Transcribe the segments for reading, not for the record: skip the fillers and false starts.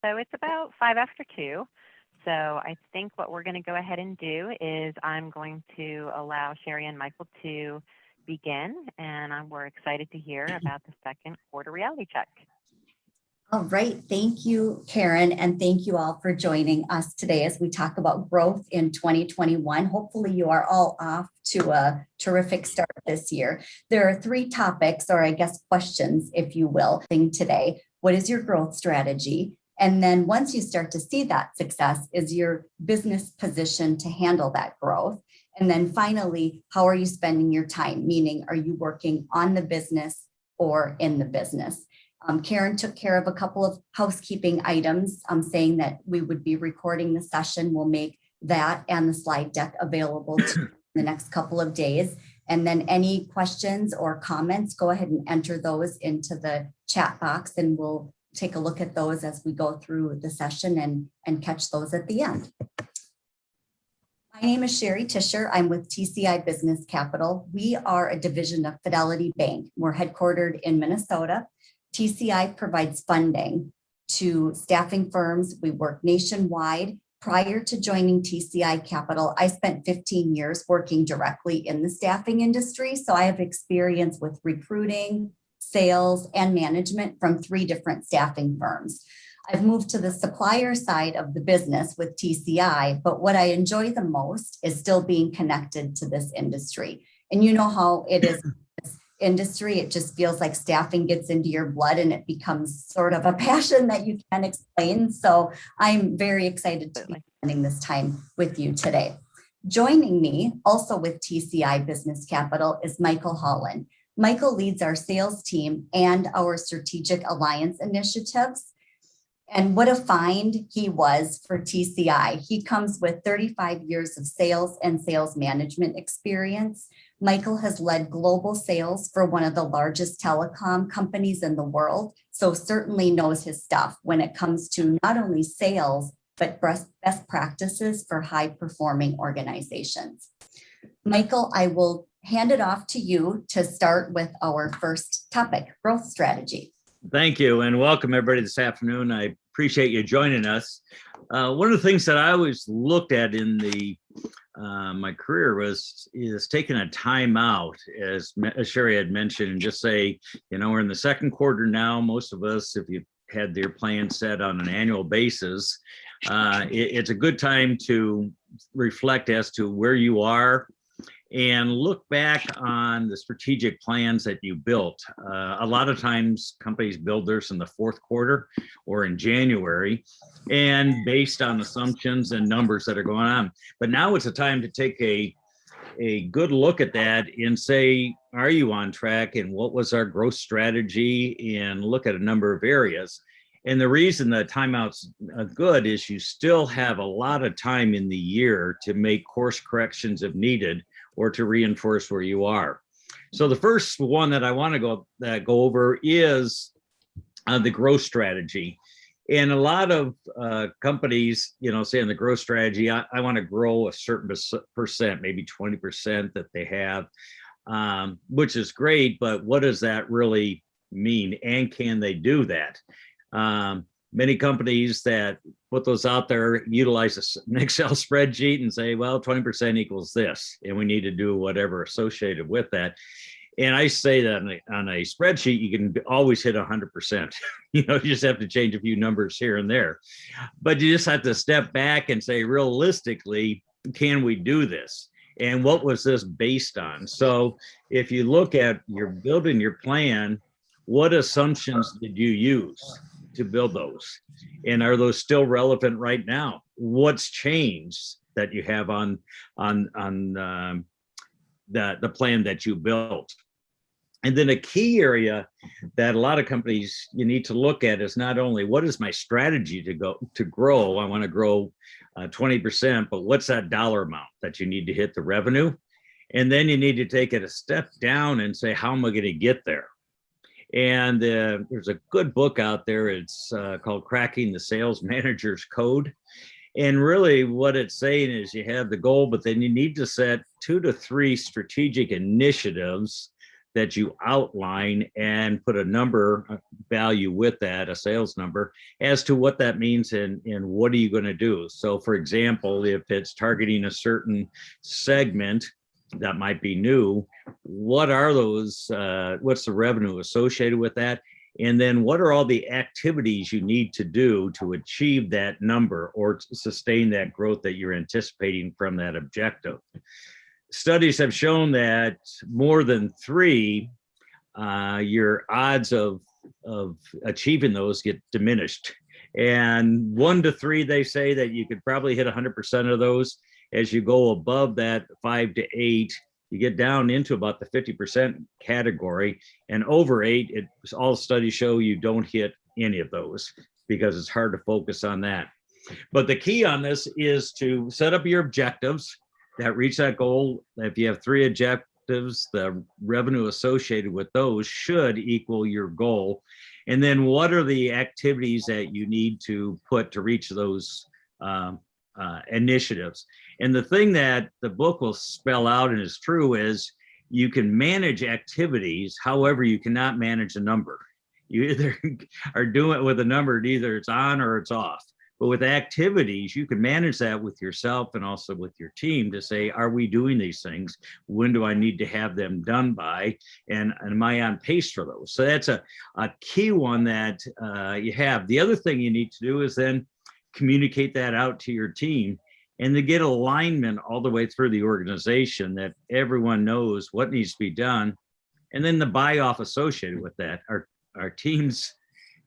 So it's about 5 after 2. So I think what we're going to go ahead and do is I'm going to allow Sheri and Michael to begin, and we're excited to hear about the second quarter reality check. All right. Thank you, Karen, and thank you all for joining us today as we talk about growth in 2021. Hopefully you are all off to a terrific start this year. There are 3 topics, or I guess questions, if you will, today. What is your growth strategy? And then once you start to see that success, is your business positioned to handle that growth? And then finally, how are you spending your time? Meaning, are you working on the business or in the business? Karen took care of a couple of housekeeping items, saying that we would be recording the session. We'll make that and the slide deck available to the next couple of days. And then any questions or comments, go ahead and enter those into the chat box, and we'll take a look at those as we go through the session and catch those at the end. My name is Sheri Tischer. I'm with TCI Business Capital. We are a division of Fidelity Bank. We're headquartered in Minnesota. TCI provides funding to staffing firms. We work nationwide. Prior to joining TCI Capital, I spent 15 years working directly in the staffing industry. So I have experience with recruiting, sales, and management from 3 different staffing firms. I've moved to the supplier side of the business with TCI, but what I enjoy the most is still being connected to this industry. And you know how it is in this industry, it just feels like staffing gets into your blood and it becomes sort of a passion that you can't explain. So I'm very excited to be spending this time with you today. Joining me also with TCI Business Capital is Michael Holland. Michael leads our sales team and our strategic alliance initiatives. And what a find he was for TCI. He comes with 35 years of sales and sales management experience. Michael has led global sales for one of the largest telecom companies in the world, so certainly knows his stuff when it comes to not only sales, but best practices for high-performing organizations. Michael, I will hand it off to you to start with our first topic, growth strategy. Thank you, and welcome everybody this afternoon. I appreciate you joining us. One of the things that I always looked at in my career is taking a time out, as Sheri had mentioned, and just say, we're in the second quarter now. Most of us, if you had their plan set on an annual basis, it's a good time to reflect as to where you are and look back on the strategic plans that you built. A lot of times companies build theirs in the fourth quarter or in January, and based on assumptions and numbers that are going on. But now it's a time to take a good look at that and say, are you on track, and what was our growth strategy, and look at a number of areas. And the reason that timeout's good is you still have a lot of time in the year to make course corrections if needed, or to reinforce where you are. So the first one that I want to go over is the growth strategy. And a lot of companies, say in the growth strategy, I want to grow a certain percent, maybe 20% that they have, which is great, but what does that really mean? And can they do that? Many companies that put those out there utilize an Excel spreadsheet and say, well, 20% equals this, and we need to do whatever associated with that. And I say that on a spreadsheet, you can always hit 100%. You just have to change a few numbers here and there. But you just have to step back and say, realistically, can we do this? And what was this based on? So if you look at you're building your plan, what assumptions did you use to build those? And are those still relevant right now? What's changed that you have on the plan that you built? And then a key area that a lot of companies you need to look at is not only what is my strategy to grow, I want to grow 20%, but what's that dollar amount that you need to hit the revenue? And then you need to take it a step down and say, how am I going to get there? And there's a good book out there. It's called Cracking the Sales Manager's Code. And really what it's saying is you have the goal, but then you need to set 2 to 3 strategic initiatives that you outline and put a number value with that, a sales number, as to what that means and what are you going to do. So for example, if it's targeting a certain segment that might be new, what are those, what's the revenue associated with that? And then what are all the activities you need to do to achieve that number or to sustain that growth that you're anticipating from that objective? Studies have shown that more than 3, your odds of achieving those get diminished. And 1 to 3, they say that you could probably hit 100% of those. As you go above that 5 to 8, you get down into about the 50% category, and over 8, all studies show you don't hit any of those because it's hard to focus on that. But the key on this is to set up your objectives that reach that goal. If you have 3 objectives, the revenue associated with those should equal your goal. And then what are the activities that you need to put to reach those initiatives? And the thing that the book will spell out and is true is you can manage activities, however, you cannot manage a number. You either are doing it with a number, either it's on or it's off. But with activities, you can manage that with yourself and also with your team to say, are we doing these things? When do I need to have them done by? And am I on pace for those? So that's a key one that you have. The other thing you need to do is then communicate that out to your team and to get alignment all the way through the organization that everyone knows what needs to be done. And then the buy-off associated with that. Our teams,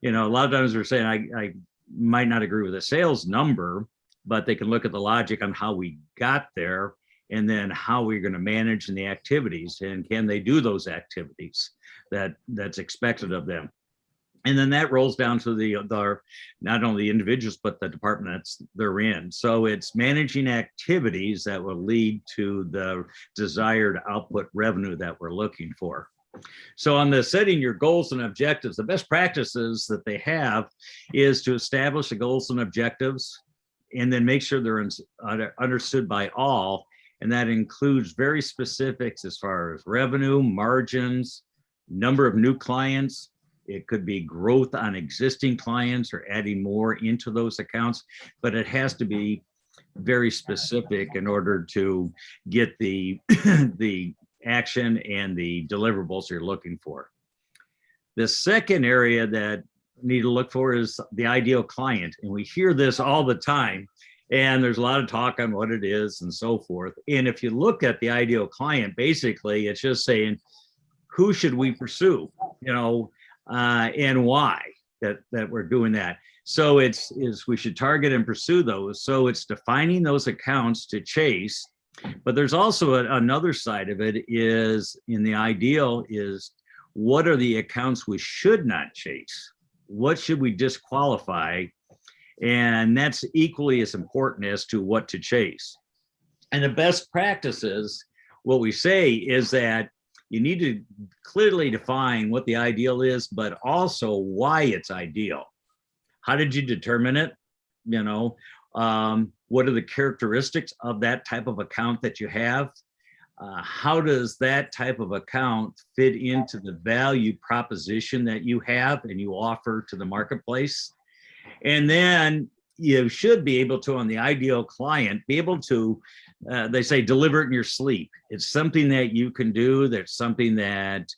a lot of times we're saying, I might not agree with the sales number, but they can look at the logic on how we got there and then how we're going to manage in the activities, and can they do those activities that's expected of them. And then that rolls down to the not only the individuals, but the departments they're in. So it's managing activities that will lead to the desired output revenue that we're looking for. So on the setting your goals and objectives, the best practices that they have is to establish the goals and objectives and then make sure they're understood by all. And that includes very specifics as far as revenue, margins, number of new clients. It could be growth on existing clients or adding more into those accounts, but it has to be very specific in order to get the action and the deliverables you're looking for. The second area that you need to look for is the ideal client. And we hear this all the time, and there's a lot of talk on what it is and so forth. And if you look at the ideal client, basically it's just saying, who should we pursue, and why that we're doing that. So we should target and pursue those. So it's defining those accounts to chase. But there's also another side of it is, in the ideal, is what are the accounts we should not chase? What should we disqualify? And that's equally as important as to what to chase. And the best practices, what we say is that you need to clearly define what the ideal is, but also why it's ideal. How did you determine it? What are the characteristics of that type of account that you have? How does that type of account fit into the value proposition that you have and you offer to the marketplace? And then you should be able to, on the ideal client, be able to, they say, deliver it in your sleep. It's something that you can do. That's something that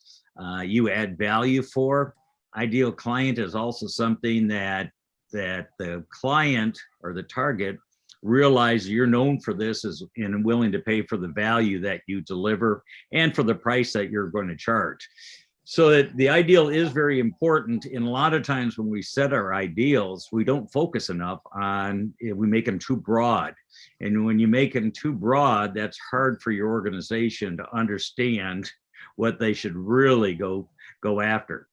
you add value for. Ideal client is also something that the client or the target realize you're known for this and willing to pay for the value that you deliver and for the price that you're going to charge. So that the ideal is very important. And a lot of times when we set our ideals, we don't focus enough on, we make them too broad. And when you make them too broad, that's hard for your organization to understand what they should really go after.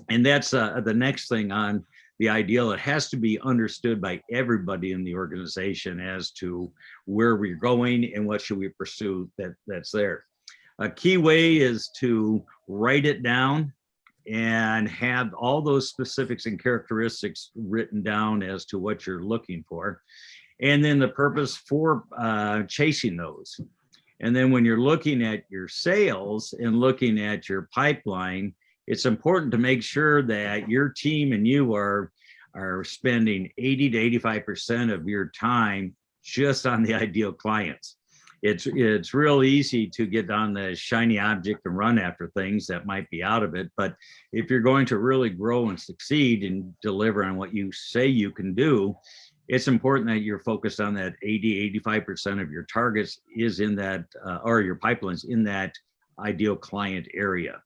And that's the next thing on the ideal. It has to be understood by everybody in the organization as to where we're going and what should we pursue that's there. A key way is to write it down and have all those specifics and characteristics written down as to what you're looking for. And then the purpose for chasing those. And then when you're looking at your sales and looking at your pipeline, it's important to make sure that your team and you are spending 80 to 85% of your time just on the ideal clients. It's real easy to get on the shiny object and run after things that might be out of it. But if you're going to really grow and succeed and deliver on what you say you can do, it's important that you're focused on that 80, 85% of your targets is in that, or your pipelines in that ideal client area.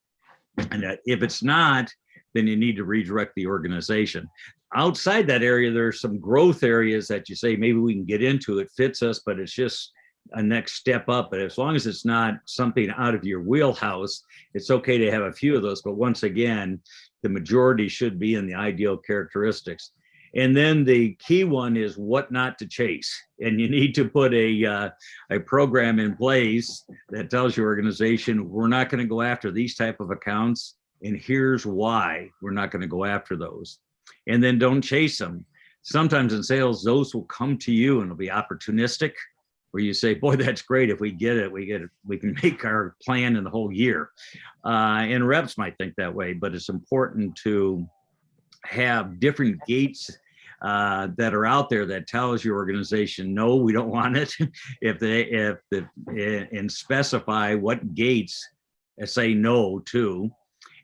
And that if it's not, then you need to redirect the organization. Outside that area, there's some growth areas that you say, maybe we can get into, it fits us, but it's just a next step up. But as long as it's not something out of your wheelhouse, it's okay to have a few of those. But once again, the majority should be in the ideal characteristics. And then the key one is what not to chase. And you need to put a program in place that tells your organization, we're not going to go after these type of accounts. And here's why we're not going to go after those. And then don't chase them. Sometimes in sales, those will come to you and it'll be opportunistic, where you say, boy, that's great. If we get it, we can make our plan in the whole year. And reps might think that way, but it's important to have different gates that are out there that tells your organization, no, we don't want it. And specify what gates say no to.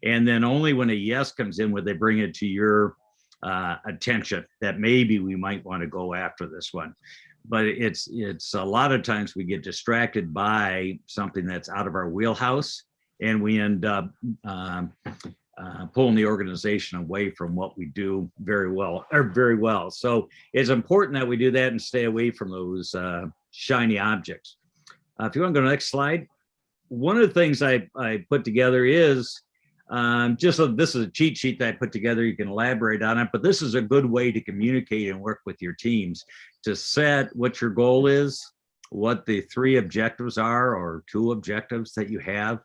And then only when a yes comes in would they bring it to your attention that maybe we might want to go after this one. But it's a lot of times we get distracted by something that's out of our wheelhouse, and we end up pulling the organization away from what we do very well. So it's important that we do that and stay away from those shiny objects. If you want to go to the next slide, one of the things I put together is this is a cheat sheet that I put together. You can elaborate on it, but this is a good way to communicate and work with your teams to set what your goal is, what the 3 objectives are or 2 objectives that you have,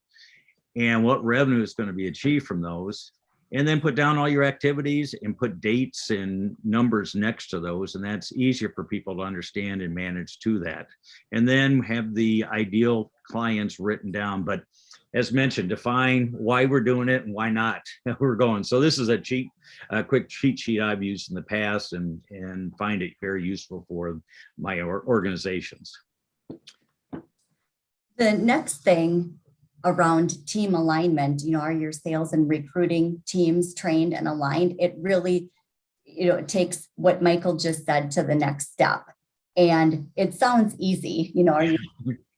and what revenue is going to be achieved from those. And then put down all your activities and put dates and numbers next to those. And that's easier for people to understand and manage to that. And then have the ideal clients written down. But as mentioned, define why we're doing it and why not we're going. So this is a quick cheat sheet I've used in the past and find it very useful for my organizations. The next thing around team alignment, are your sales and recruiting teams trained and aligned? It really, it takes what Michael just said to the next step. And it sounds easy, are your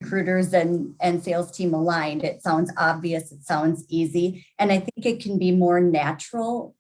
recruiters and sales team aligned? It sounds obvious, it sounds easy. And I think it can be more natural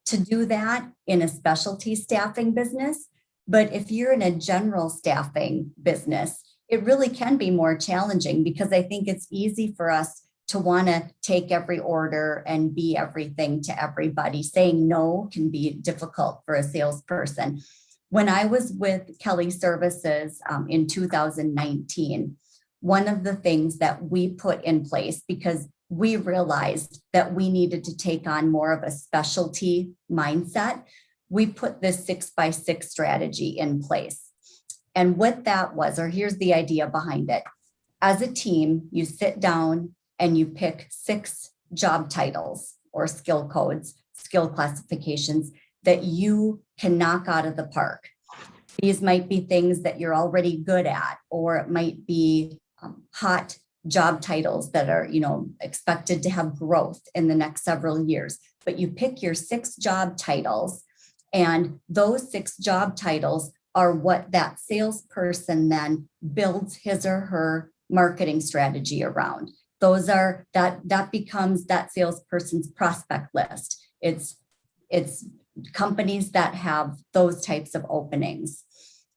to do that in a specialty staffing business. But if you're in a general staffing business, it really can be more challenging, because I think it's easy for us to want to take every order and be everything to everybody. Saying no can be difficult for a salesperson. When I was with Kelly Services in 2019, one of the things that we put in place, because we realized that we needed to take on more of a specialty mindset, we put this 6x6 strategy in place. And what that was, or here's the idea behind it. As a team, you sit down and you pick 6 job titles or skill codes, skill classifications that you can knock out of the park. These might be things that you're already good at, or it might be hot job titles that are, expected to have growth in the next several years. But you pick your 6 job titles, and those 6 job titles are what that salesperson then builds his or her marketing strategy around. Those are that becomes that salesperson's prospect list. It's companies that have those types of openings.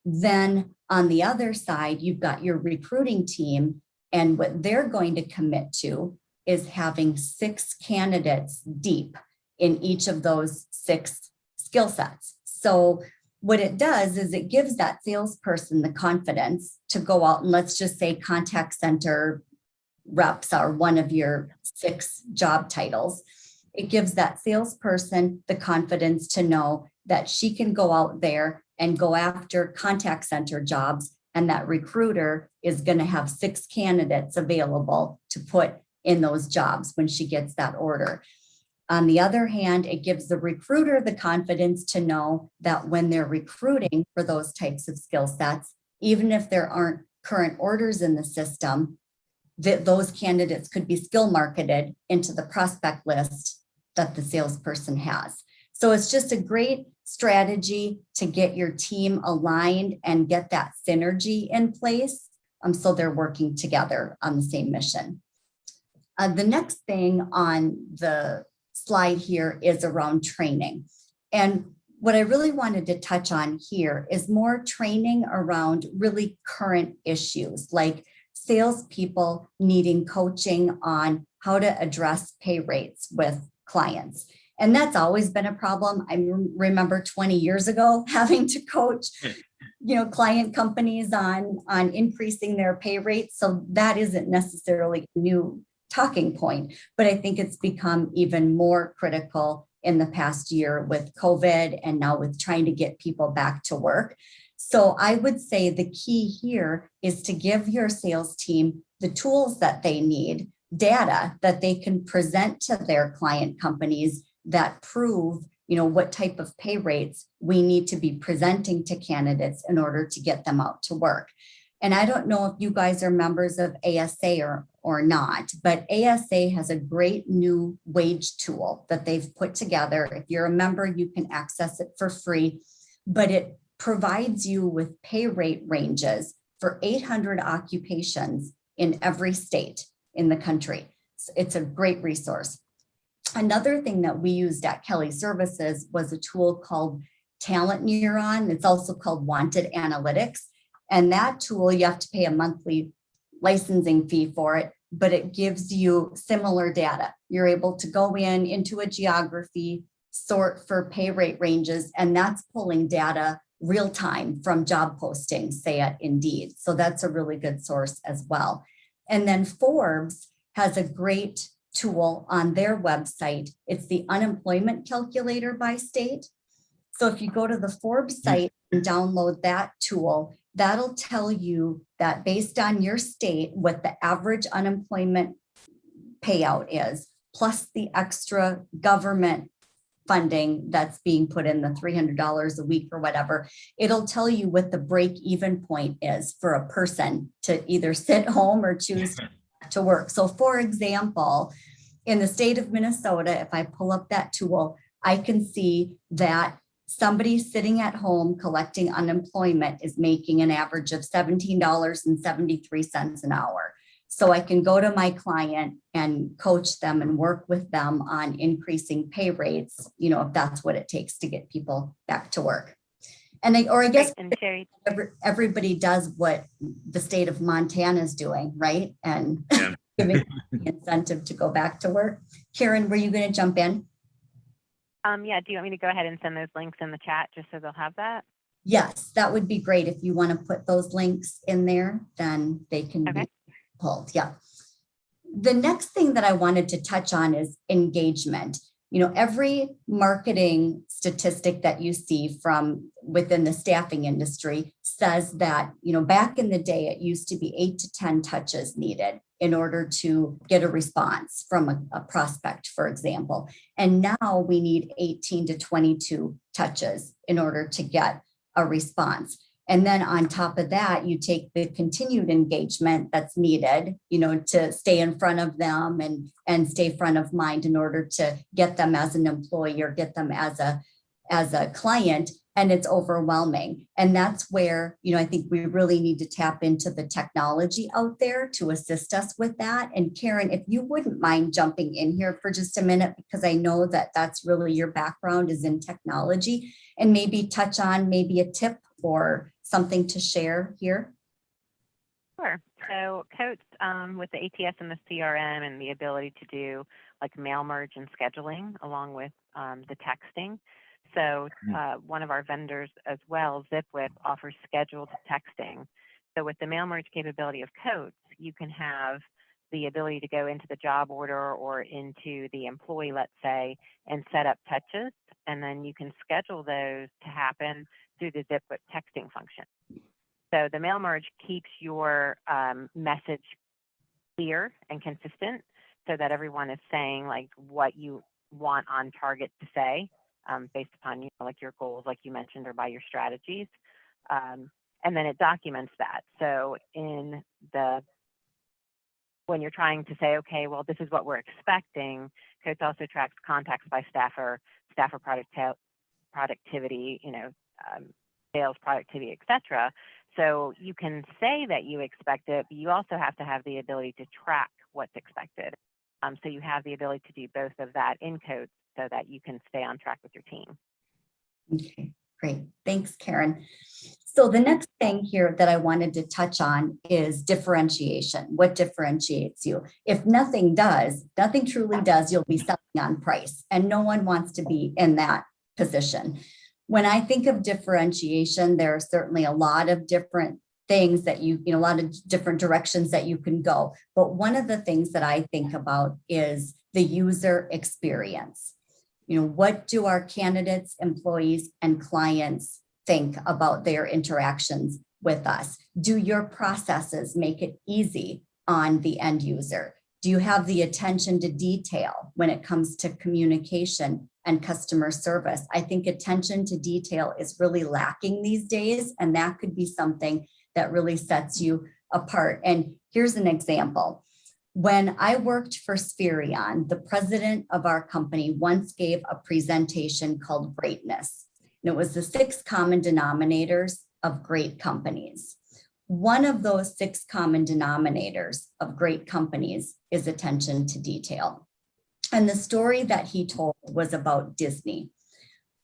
Then on the other side, you've got your recruiting team, and what they're going to commit to is having 6 candidates deep in each of those 6 skill sets. So what it does is it gives that salesperson the confidence to go out and, let's just say, contact center reps are one of your 6 job titles. It gives that salesperson the confidence to know that she can go out there and go after contact center jobs and that recruiter is going to have 6 candidates available to put in those jobs when she gets that order. On the other hand, it gives the recruiter the confidence to know that when they're recruiting for those types of skill sets, even if there aren't current orders in the system, that those candidates could be skill marketed into the prospect list that the salesperson has. So it's just a great strategy to get your team aligned and get that synergy in place, so they're working together on the same mission. The next thing on the slide here is around training. And what I really wanted to touch on here is more training around really current issues, like salespeople needing coaching on how to address pay rates with clients. And that's always been a problem. I remember 20 years ago having to coach, client companies on increasing their pay rates. So that isn't necessarily a new talking point, but I think it's become even more critical in the past year with COVID and now with trying to get people back to work. So I would say the key here is to give your sales team the tools that they need, data that they can present to their client companies that prove, what type of pay rates we need to be presenting to candidates in order to get them out to work. And I don't know if you guys are members of ASA or not, but ASA has a great new wage tool that they've put together. If you're a member, you can access it for free, but it provides you with pay rate ranges for 800 occupations in every state in the country. It's a great resource. Another thing that we used at Kelly Services was a tool called Talent Neuron. It's also called Wanted Analytics. And that tool, you have to pay a monthly licensing fee for it, but it gives you similar data. You're able to go into a geography, sort for pay rate ranges, and that's pulling data real time from job postings, say at Indeed. So that's a really good source as well. And then Forbes has a great tool on their website. It's the unemployment calculator by state. So if you go to the Forbes site and download that tool, that'll tell you that based on your state, what the average unemployment payout is, plus the extra government funding that's being put in, the $300 a week or whatever. It'll tell you what the break-even point is for a person to either sit home or choose to work. So for example, in the state of Minnesota, if I pull up that tool, I can see that somebody sitting at home collecting unemployment is making an average of $17.73 an hour. So I can go to my client and coach them and work with them on increasing pay rates, if that's what it takes to get people back to work. And I guess everybody does what the state of Montana is doing, right? And giving the incentive to go back to work. Karen, were you going to jump in? Yeah, do you want me to go ahead and send those links in the chat just so they'll have that? Yes, that would be great. If you want to put those links in there, then they can be pulled. Yeah. The next thing that I wanted to touch on is engagement. Every marketing statistic that you see from within the staffing industry says that, back in the day, it used to be 8 to 10 touches needed in order to get a response from a prospect, for example. And now we need 18 to 22 touches in order to get a response. And then on top of that, you take the continued engagement that's needed, to stay in front of them and stay front of mind in order to get them as an employee or get them as a client. And it's overwhelming. And that's where, I think we really need to tap into the technology out there to assist us with that. And Karen, if you wouldn't mind jumping in here for just a minute, because I know that that's really your background is in technology, and maybe touch on maybe a tip or something to share here. Sure. So Coach, with the ATS and the CRM and the ability to do like mail merge and scheduling along with the texting. So one of our vendors as well, ZipWhip, offers scheduled texting. So with the mail merge capability of Coach, you can have the ability to go into the job order or into the employee, let's say, and set up touches. And then you can schedule those to happen through the ZipWhip texting function. So the mail merge keeps your message clear and consistent so that everyone is saying like what you want on target to say based upon like your goals, like you mentioned, or by your strategies. And then it documents that. So when you're trying to say, okay, well, this is what we're expecting, Coach also tracks contacts by staffer productivity, sales productivity, etc. So you can say that you expect it, but you also have to have the ability to track what's expected. So you have the ability to do both of that in code so that you can stay on track with your team. Okay, great. Thanks, Karen. So the next thing here that I wanted to touch on is differentiation. What differentiates you? If nothing truly does, you'll be selling on price, and no one wants to be in that position. When I think of differentiation, there are certainly a lot of different things that a lot of different directions that you can go. But one of the things that I think about is the user experience. What do our candidates, employees, and clients think about their interactions with us? Do your processes make it easy on the end user? Do you have the attention to detail when it comes to communication and customer service? I think attention to detail is really lacking these days, and that could be something that really sets you apart. And here's an example. When I worked for Spherion, the president of our company once gave a presentation called Greatness. And it was the 6 common denominators of great companies. One of those 6 common denominators of great companies is attention to detail. And the story that he told was about Disney.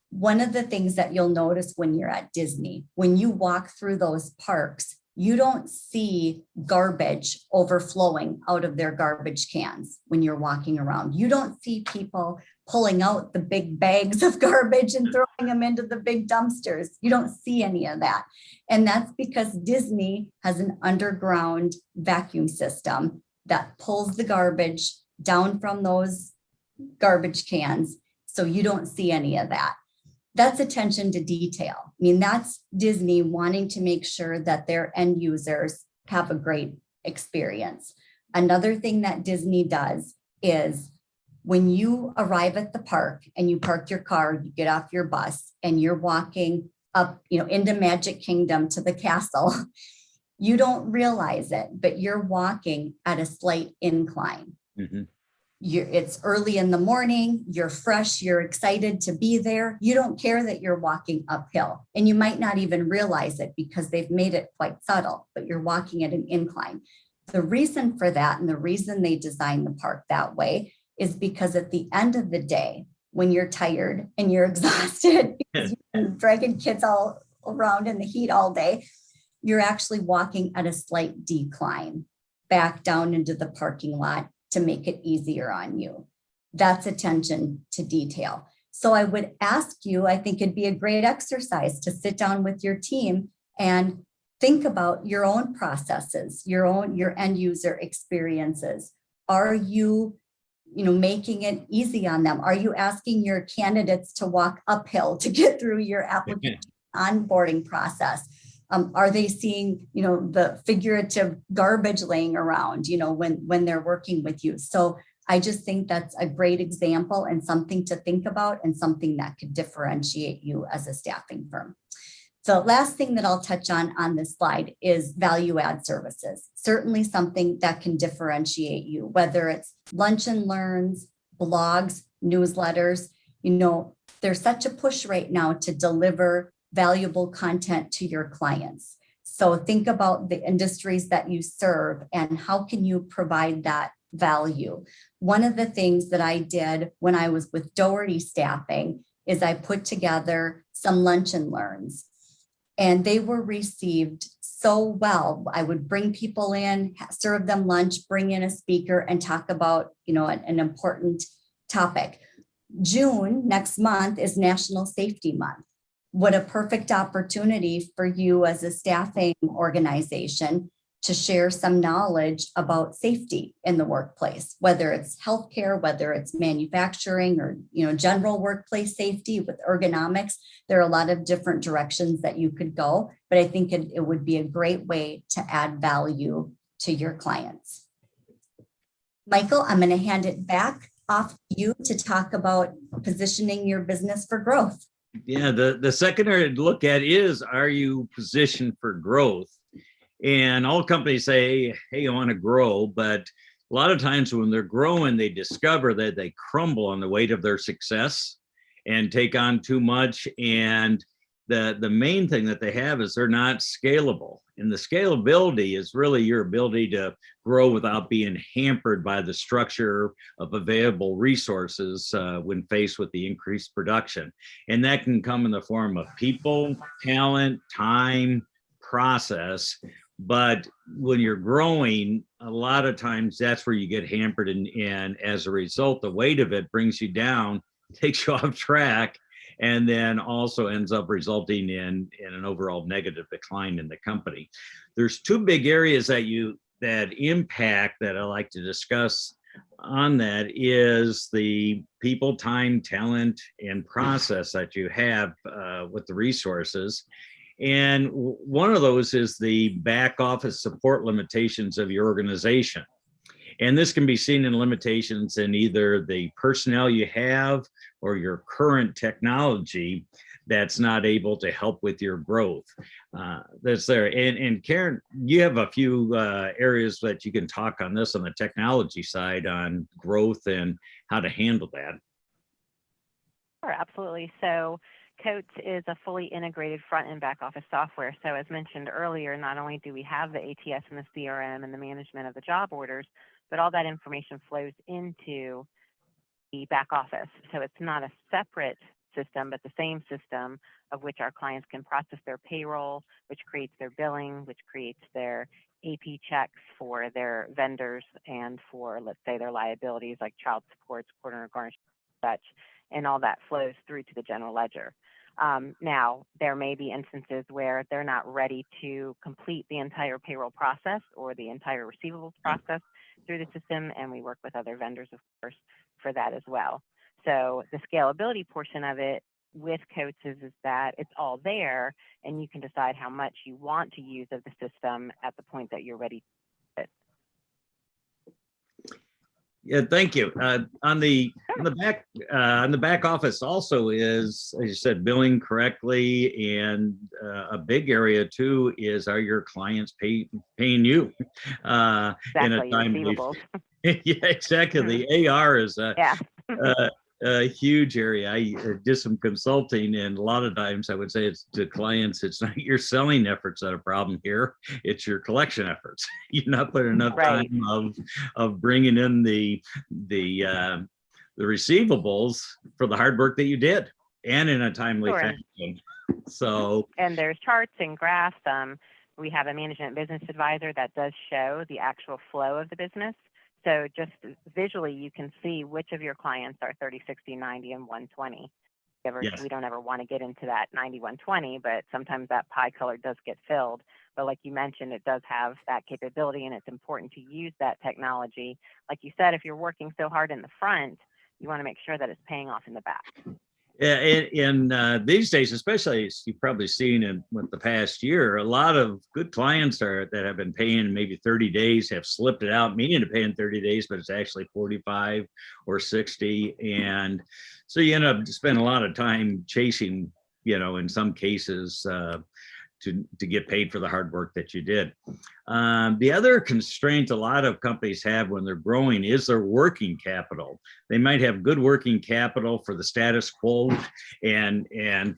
One of the things that you'll notice when you're at Disney, when you walk through those parks, you don't see garbage overflowing out of their garbage cans when you're walking around. You don't see people pulling out the big bags of garbage and throwing them into the big dumpsters. You don't see any of that. And that's because Disney has an underground vacuum system that pulls the garbage down from those garbage cans. So you don't see any of that. That's attention to detail. I mean, that's Disney wanting to make sure that their end users have a great experience. Another thing that Disney does is when you arrive at the park and you park your car, you get off your bus and you're walking up, into Magic Kingdom to the castle, you don't realize it, but you're walking at a slight incline. Mm-hmm. It's early in the morning, you're fresh, you're excited to be there. You don't care that you're walking uphill, and you might not even realize it because they've made it quite subtle, but you're walking at an incline. The reason for that, and the reason they designed the park that way, is because at the end of the day, when you're tired and you're exhausted because you've been dragging kids all around in the heat all day, you're actually walking at a slight decline back down into the parking lot to make it easier on you. That's attention to detail. So I would ask you, I think it'd be a great exercise to sit down with your team and think about your own processes, your end user experiences. Are you, making it easy on them? Are you asking your candidates to walk uphill to get through your application onboarding process? Are they seeing, the figurative garbage laying around, when they're working with you? So I just think that's a great example and something to think about and something that could differentiate you as a staffing firm. The last thing that I'll touch on this slide is value add services. Certainly something that can differentiate you, whether it's lunch and learns, blogs, newsletters. There's such a push right now to deliver valuable content to your clients. So think about the industries that you serve and how can you provide that value. One of the things that I did when I was with Doherty Staffing is I put together some lunch and learns, and they were received so well. I would bring people in, serve them lunch, bring in a speaker, and talk about, an important topic. June next month is National Safety Month. What a perfect opportunity for you as a staffing organization to share some knowledge about safety in the workplace, whether it's healthcare, whether it's manufacturing, or general workplace safety with ergonomics. There are a lot of different directions that you could go, but I think it would be a great way to add value to your clients. Michael, I'm going to hand it back off to you to talk about positioning your business for growth. Yeah, the second area to look at is, are you positioned for growth? And all companies say, hey, I want to grow, but a lot of times when they're growing, they discover that they crumble on the weight of their success and take on too much. And the main thing that they have is they're not scalable. And the scalability is really your ability to grow without being hampered by the structure of available resources when faced with the increased production. And that can come in the form of people, talent, time, process. But when you're growing, a lot of times that's where you get hampered, and as a result, the weight of it brings you down, takes you off track, and then also ends up resulting in an overall negative decline in the company. There's two big areas that impact that I like to discuss on that is the people, time, talent, and process that you have with the resources. And one of those is the back office support limitations of your organization. And this can be seen in limitations in either the personnel you have or your current technology that's not able to help with your growth. That's there. And Karen, you have a few areas that you can talk on this on the technology side on growth and how to handle that. Sure, absolutely. So Coats is a fully integrated front and back office software. So as mentioned earlier, not only do we have the ATS and the CRM and the management of the job orders, but all that information flows into the back office. So it's not a separate system, but the same system of which our clients can process their payroll, which creates their billing, which creates their AP checks for their vendors and for, let's say, their liabilities like child supports, quarter and garnish, such, and all that flows through to the general ledger. Now, there may be instances where they're not ready to complete the entire payroll process or the entire receivables process through the system, and we work with other vendors, of course, for that as well. So the scalability portion of it with Coats is that it's all there, and you can decide how much you want to use of the system at the point that you're ready to use it. Yeah, thank you. On the back office also is, as you said, billing correctly, and a big area too is, are your clients paying you Exactly, in a timely? receivables. Yeah, exactly. The AR is Yeah. a huge area. I did some consulting, and a lot of times I would say it's to clients, it's not your selling efforts that are a problem here, it's your collection efforts. You're not putting enough Right. time of bringing in the receivables for the hard work that you did, and in a timely Sure. fashion. So, and there's charts and graphs. We have a management business advisor that does show the actual flow of the business. So just visually, you can see which of your clients are 30, 60, 90, and 120. yes. We don't ever want to get into that 90, 120, but sometimes that pie color does get filled. But like you mentioned, it does have that capability, and it's important to use that technology. Like you said, if you're working so hard in the front, you want to make sure that it's paying off in the back. Yeah, in these days, especially as you've probably seen in with the past year, a lot of good clients that have been paying maybe 30 days have slipped it out, meaning to pay in 30 days, but it's actually 45 or 60. And so you end up spending a lot of time chasing, in some cases, to get paid for the hard work that you did. The other constraint a lot of companies have when they're growing is their working capital. They might have good working capital for the status quo and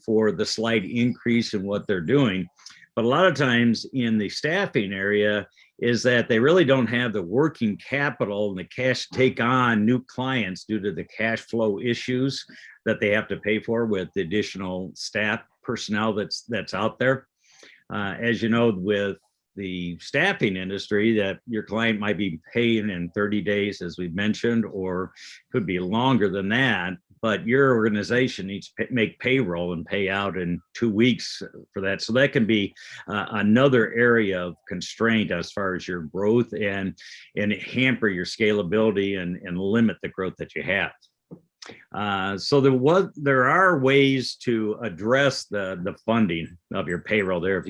for the slight increase in what they're doing. But a lot of times in the staffing area is that they really don't have the working capital and the cash to take on new clients due to the cash flow issues that they have to pay for with the additional staff personnel that's out there. As you know, with the staffing industry, that your client might be paying in 30 days, as we've mentioned, or could be longer than that. but your organization needs to make payroll and pay out in 2 weeks for that. So that can be another area of constraint as far as your growth and hamper your scalability and limit the growth that you have. So there are ways to address the funding of your payroll there. If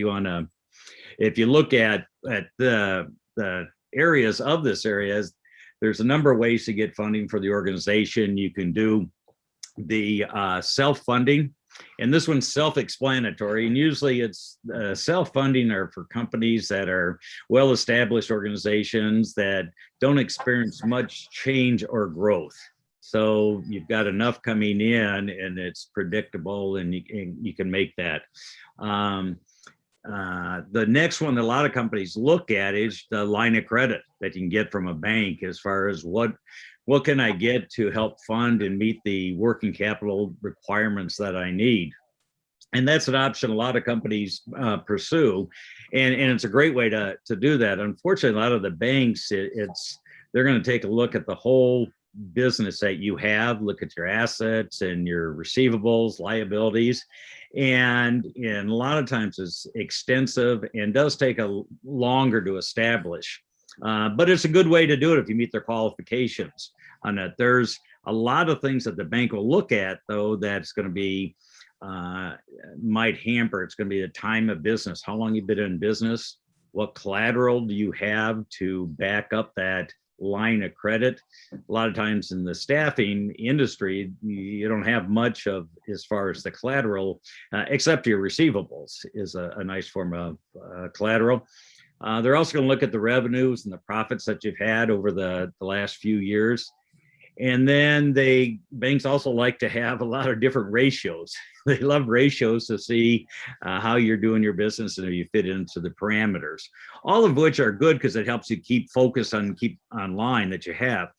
you look at the areas of this area, there's a number of ways to get funding for the organization. You can do the self-funding, and this one's self-explanatory, and usually it's self-funding are for companies that are well-established organizations that don't experience much change or growth. So you've got enough coming in and it's predictable, and you can make that. The next one that a lot of companies look at is the line of credit that you can get from a bank, as far as what can I get to help fund and meet the working capital requirements that I need. And that's an option a lot of companies pursue, and it's a great way to do that. Unfortunately, a lot of the banks, they're going to take a look at the whole business that you have, look at your assets and your receivables, liabilities, and a lot of times it's extensive and does take a longer to establish. But it's a good way to do it if you meet their qualifications on that. There's a lot of things that the bank will look at, though, that's going to be might hamper. It's going to be the time of business, how long you've been in business, what collateral do you have to back up that line of credit. A lot of times in the staffing industry, you don't have much of as far as the collateral, except your receivables is a nice form of collateral. They're also going to look at the revenues and the profits that you've had over the last few years. And then banks also like to have a lot of different ratios. They love ratios to see how you're doing your business and if you fit into the parameters, all of which are good because it helps you keep focused on online that you have.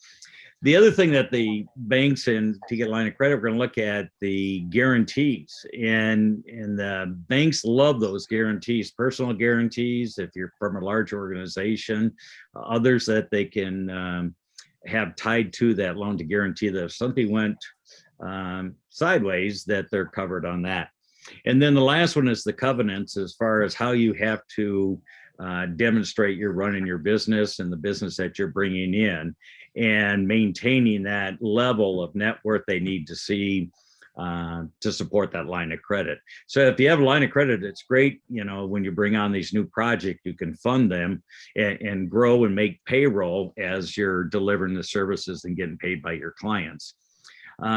The other thing that the banks and to get a line of credit, we're going to look at the guarantees, and the banks love those guarantees, personal guarantees, if you're from a large organization, others that they can have tied to that loan to guarantee that if something went sideways, that they're covered on that. And then the last one is the covenants, as far as how you have to demonstrate you're running your business and the business that you're bringing in, and maintaining that level of net worth they need to see to support that line of credit. So if you have a line of credit, it's great. When you bring on these new projects, you can fund them and grow and make payroll as you're delivering the services and getting paid by your clients.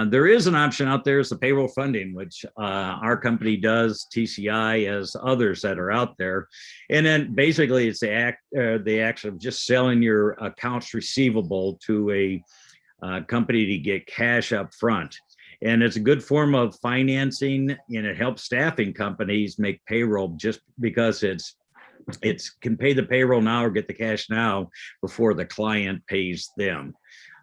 There is an option out there, is the payroll funding, which our company does, TCI, as others that are out there. And then basically it's the action of just selling your accounts receivable to a company to get cash up front. And it's a good form of financing, and it helps staffing companies make payroll just because it's can pay the payroll now or get the cash now before the client pays them.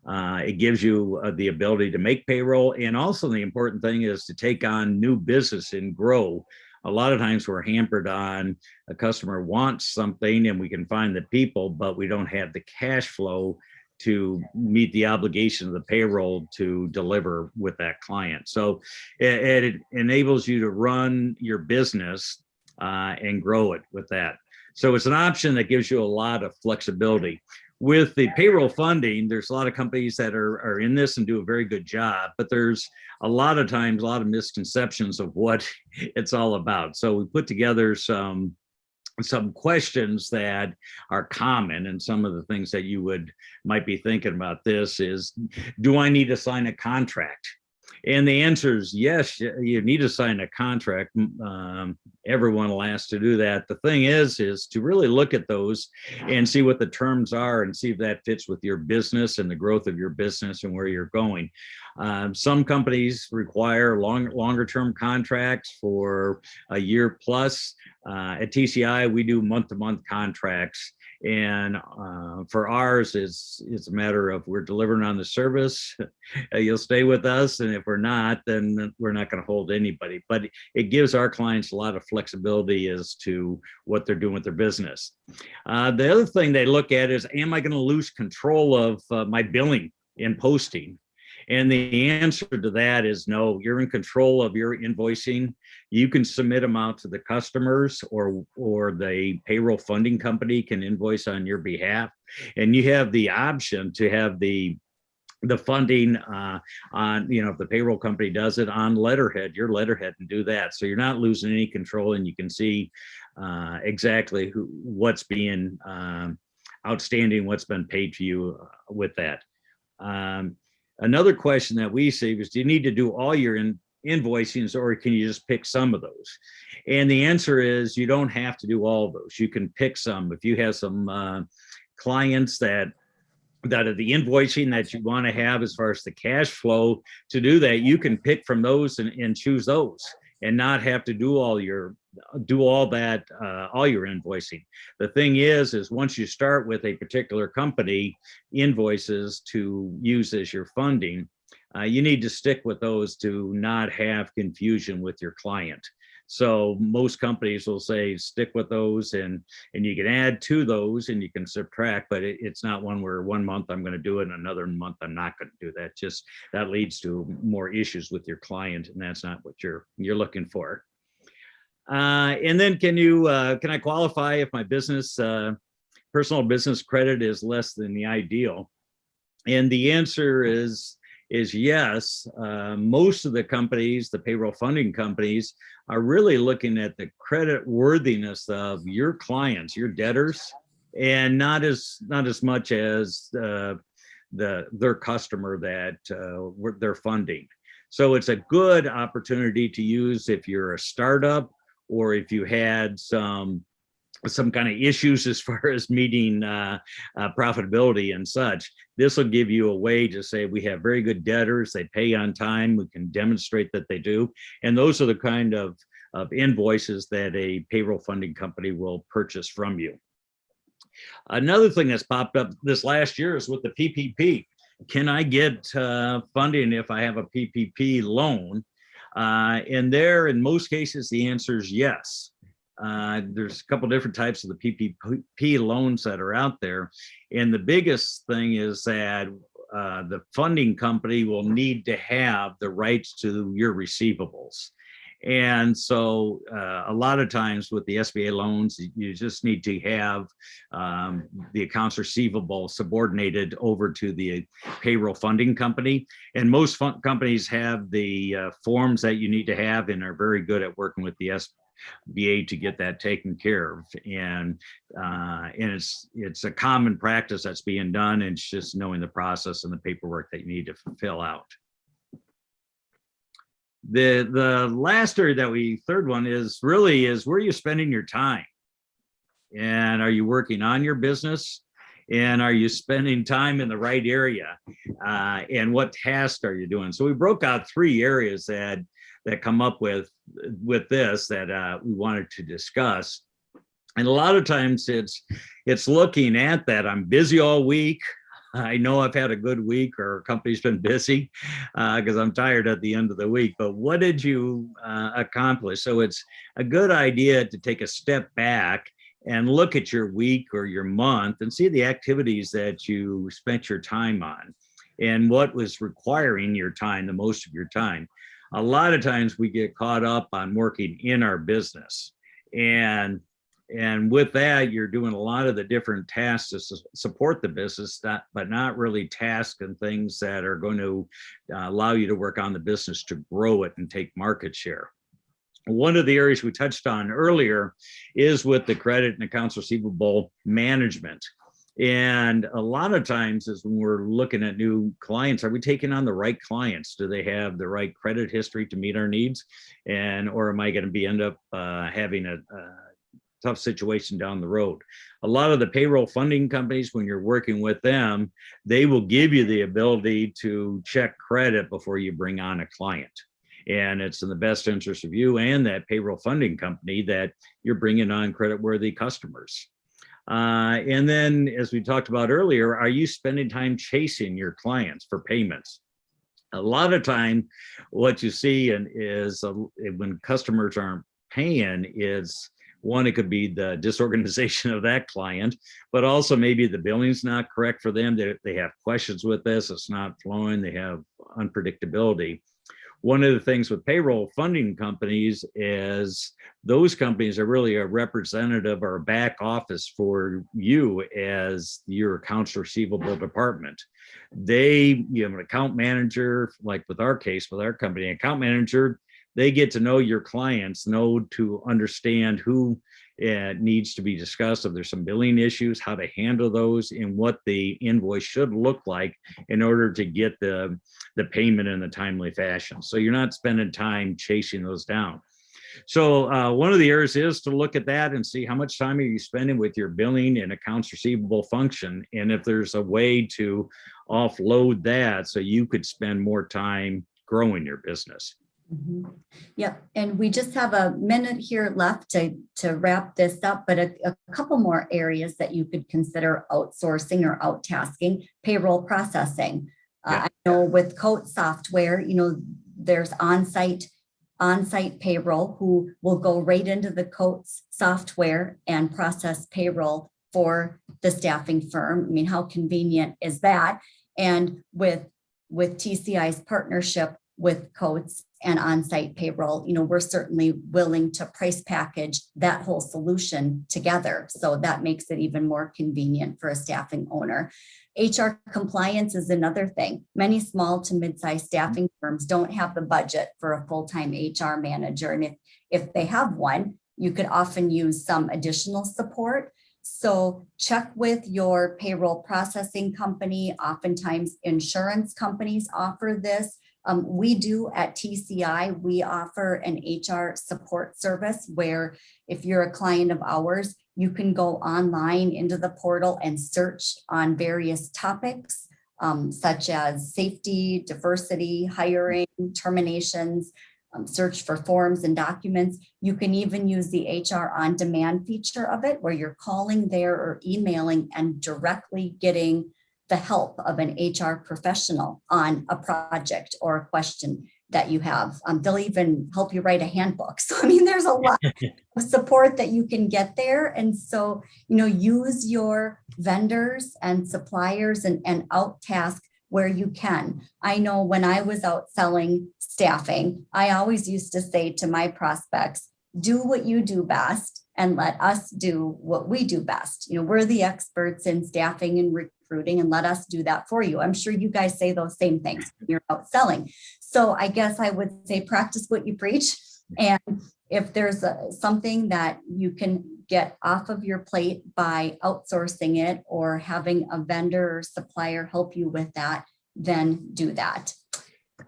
It gives you the ability to make payroll, and also the important thing is to take on new business and grow. A lot of times we're hampered on a customer wants something and we can find the people, but we don't have the cash flow to meet the obligation of the payroll to deliver with that client. So it enables you to run your business and grow it with that. So it's an option that gives you a lot of flexibility. With the payroll funding, there's a lot of companies that are in this and do a very good job, but there's a lot of times a lot of misconceptions of what it's all about. So we put together some questions that are common, and some of the things that you might be thinking about this is, do I need to sign a contract? And the answer is yes, you need to sign a contract. Everyone will ask to do that. The thing is to really look at those and see what the terms are and see if that fits with your business and the growth of your business and where you're going. Some companies require longer term contracts for a year plus. At TCI, we do month-to-month contracts. And for ours, it's a matter of we're delivering on the service. You'll stay with us. And if we're not, then we're not going to hold anybody. But it gives our clients a lot of flexibility as to what they're doing with their business. The other thing they look at is, am I going to lose control of my billing and posting? And the answer to that is no. You're in control of your invoicing. You can submit them out to the customers, or the payroll funding company can invoice on your behalf. And you have the option to have the funding on, if the payroll company does it on letterhead, your letterhead, and do that. So you're not losing any control, and you can see exactly what's being outstanding, what's been paid to you with that. Another question that we see is, do you need to do all your invoicings, or can you just pick some of those? And the answer is, you don't have to do all of those. You can pick some. If you have some clients that are the invoicing that you want to have as far as the cash flow to do that, you can pick from those and choose those, and not have to do all your invoicing. The thing is once you start with a particular company invoices to use as your funding, you need to stick with those to not have confusion with your client. So most companies will say stick with those, and you can add to those and you can subtract, but it's not one where 1 month I'm going to do it and another month I'm not going to do that. Just that leads to more issues with your client, and that's not what you're looking for. And then can I qualify if my business personal business credit is less than the ideal? And the answer is yes. Most of the companies, the payroll funding companies, are really looking at the credit worthiness of your clients, your debtors, and not as much as their customer that they're funding. So it's a good opportunity to use if you're a startup, or if you had some kind of issues as far as meeting profitability and such. This will give you a way to say, we have very good debtors, they pay on time, we can demonstrate that they do. And those are the kind of invoices that a payroll funding company will purchase from you. Another thing that's popped up this last year is with the PPP. Can I get funding if I have a PPP loan? And there, in most cases, the answer is yes. There's a couple different types of the PPP loans that are out there. And the biggest thing is that the funding company will need to have the rights to your receivables. And so a lot of times with the SBA loans, you just need to have the accounts receivable subordinated over to the payroll funding company. And most companies have the forms that you need to have, and are very good at working with the SBA to get that taken care of. And it's a common practice that's being done. And it's just knowing the process and the paperwork that you need to fill out. The last area third one is where are you spending your time? And are you working on your business? And are you spending time in the right area? And what tasks are you doing? So we broke out 3 areas that come up with this that we wanted to discuss. And a lot of times it's looking at that. I'm busy all week. I know I've had a good week, or a company's been busy because I'm tired at the end of the week, but what did you accomplish? So it's a good idea to take a step back and look at your week or your month and see the activities that you spent your time on and what was requiring your time, the most of your time. A lot of times we get caught up on working in our business, and with that, you're doing a lot of the different tasks to support the business, but not really tasks and things that are going to allow you to work on the business to grow it and take market share. One of the areas we touched on earlier is with the credit and accounts receivable management. And a lot of times is when we're looking at new clients, are we taking on the right clients? Do they have the right credit history to meet our needs? Or am I going to end up having a tough situation down the road? A lot of the payroll funding companies, when you're working with them, they will give you the ability to check credit before you bring on a client. And it's in the best interest of you and that payroll funding company that you're bringing on creditworthy customers. And then, as we talked about earlier, are you spending time chasing your clients for payments? A lot of time, what you see is when customers aren't paying is One, it could be the disorganization of that client, but also maybe the billing's not correct for them. They have questions with this. It's not flowing. They have unpredictability. One of the things with payroll funding companies is those companies are really a representative or a back office for you as your accounts receivable department. They, you have an account manager, like with our case, with our company, account manager, they get to know your clients, know to understand who needs to be discussed. If there's some billing issues, how to handle those, and what the invoice should look like in order to get the payment in a timely fashion. So you're not spending time chasing those down. So one of the areas is to look at that and see how much time are you spending with your billing and accounts receivable function. And if there's a way to offload that so you could spend more time growing your business. Mm-hmm. Yep. And we just have a minute here left to wrap this up, but a couple more areas that you could consider outsourcing or outtasking: payroll processing. I know with Coat software, there's on-site payroll who will go right into the Coats software and process payroll for the staffing firm. I mean, how convenient is that? And with TCI's partnership with Coats and on-site payroll, we're certainly willing to price package that whole solution together. So that makes it even more convenient for a staffing owner. HR compliance is another thing. Many small to mid-sized staffing firms don't have the budget for a full-time HR manager. And if they have one, you could often use some additional support. So check with your payroll processing company. Oftentimes insurance companies offer this. We do at TCI, we offer an HR support service where if you're a client of ours, you can go online into the portal and search on various topics, such as safety, diversity, hiring, terminations, search for forms and documents. You can even use the HR on demand feature of it, where you're calling there or emailing and directly getting the help of an HR professional on a project or a question that you have. They'll even help you write a handbook. So, I mean, there's a lot of support that you can get there. And so, use your vendors and suppliers and out-task where you can. I know when I was out selling staffing, I always used to say to my prospects, do what you do best and let us do what we do best. We're the experts in staffing and recruiting, and let us do that for you. I'm sure you guys say those same things when you're out selling. So I guess I would say practice what you preach. And if there's something that you can get off of your plate by outsourcing it or having a vendor or supplier help you with that, then do that.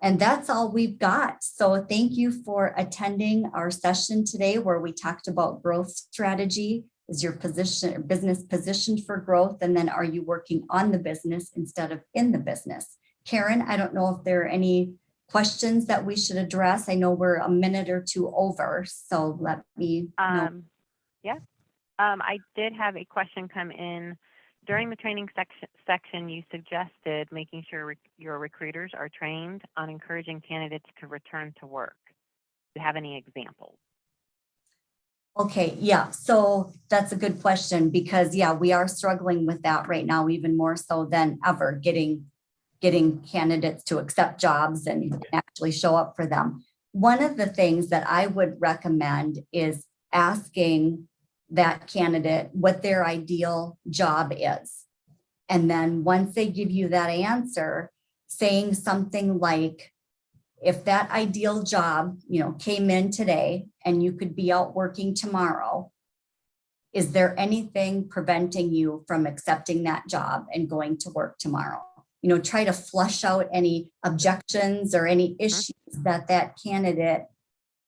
And that's all we've got. So thank you for attending our session today, where we talked about growth strategy. Is your business positioned for growth? And then are you working on the business instead of in the business? Karen, I don't know if there are any questions that we should address. I know we're a minute or two over, so let me know. I did have a question come in. During the training section, you suggested making sure your recruiters are trained on encouraging candidates to return to work. Do you have any examples? Okay, yeah, so that's a good question because, we are struggling with that right now, even more so than ever, getting candidates to accept jobs and actually show up for them. One of the things that I would recommend is asking that candidate what their ideal job is. And then once they give you that answer, saying something like, if that ideal job, came in today and you could be out working tomorrow, is there anything preventing you from accepting that job and going to work tomorrow? Try to flush out any objections or any issues that candidate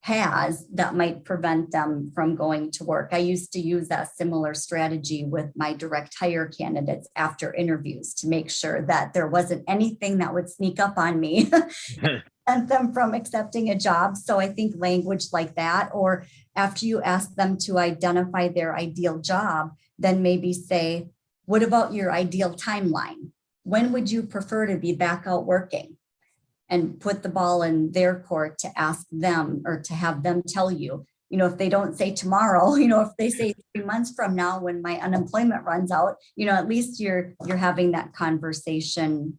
has that might prevent them from going to work. I used to use that similar strategy with my direct hire candidates after interviews to make sure that there wasn't anything that would sneak up on me and them from accepting a job. So I think language like that, or after you ask them to identify their ideal job, then maybe say, what about your ideal timeline? When would you prefer to be back out working? And put the ball in their court to ask them or to have them tell you, if they don't say tomorrow, if they say 3 months from now when my unemployment runs out, at least you're having that conversation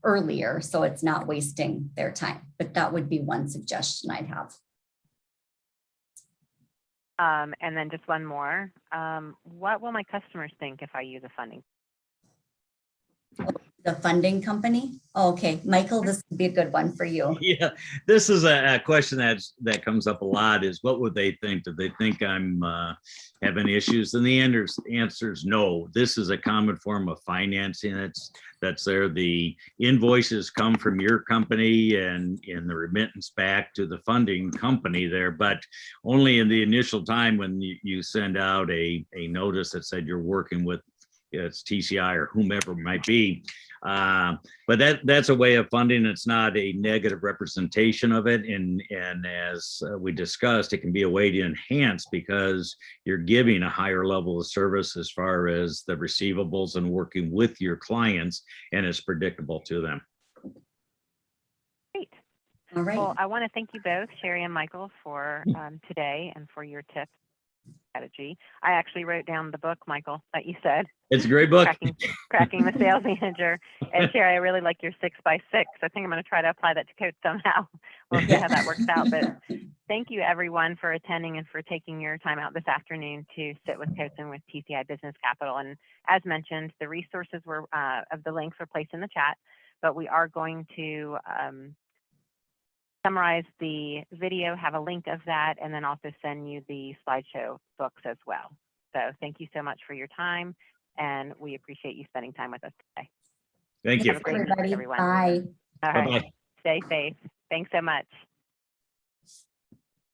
earlier, so it's not wasting their time. But that would be one suggestion I'd have. And then just one more. What will my customers think if I use a funding? The funding company? Okay, Michael, this would be a good one for you. Yeah, this is a question that comes up a lot, is what would they think? Do they think I'm having issues? And the answer is no. This is a common form of financing that's there. The invoices come from your company and in the remittance back to the funding company there, but only in the initial time when you send out a notice that said you're working with it's TCI or whomever it might be. But that's a way of funding. It's not a negative representation of it. And as we discussed, it can be a way to enhance because you're giving a higher level of service as far as the receivables and working with your clients, and it's predictable to them. Great. All right. Well, I want to thank you both, Sheri and Michael, for today and for your tips. Strategy. I actually wrote down the book, Michael, that you said. It's a great book. Cracking the Sales Manager. And Sheri, I really like your 6x6. I think I'm going to try to apply that to Coach somehow. We'll see how that works out. But thank you, everyone, for attending and for taking your time out this afternoon to sit with Coach and with TCI Business Capital. And as mentioned, the resources were of the links were placed in the chat, but we are going to summarize the video, have a link of that, and then also send you the slideshow books as well. So thank you so much for your time, and we appreciate you spending time with us today. Thank you. Have a great Everybody. week, everyone. Bye. All right. Bye-bye. Stay safe. Thanks so much.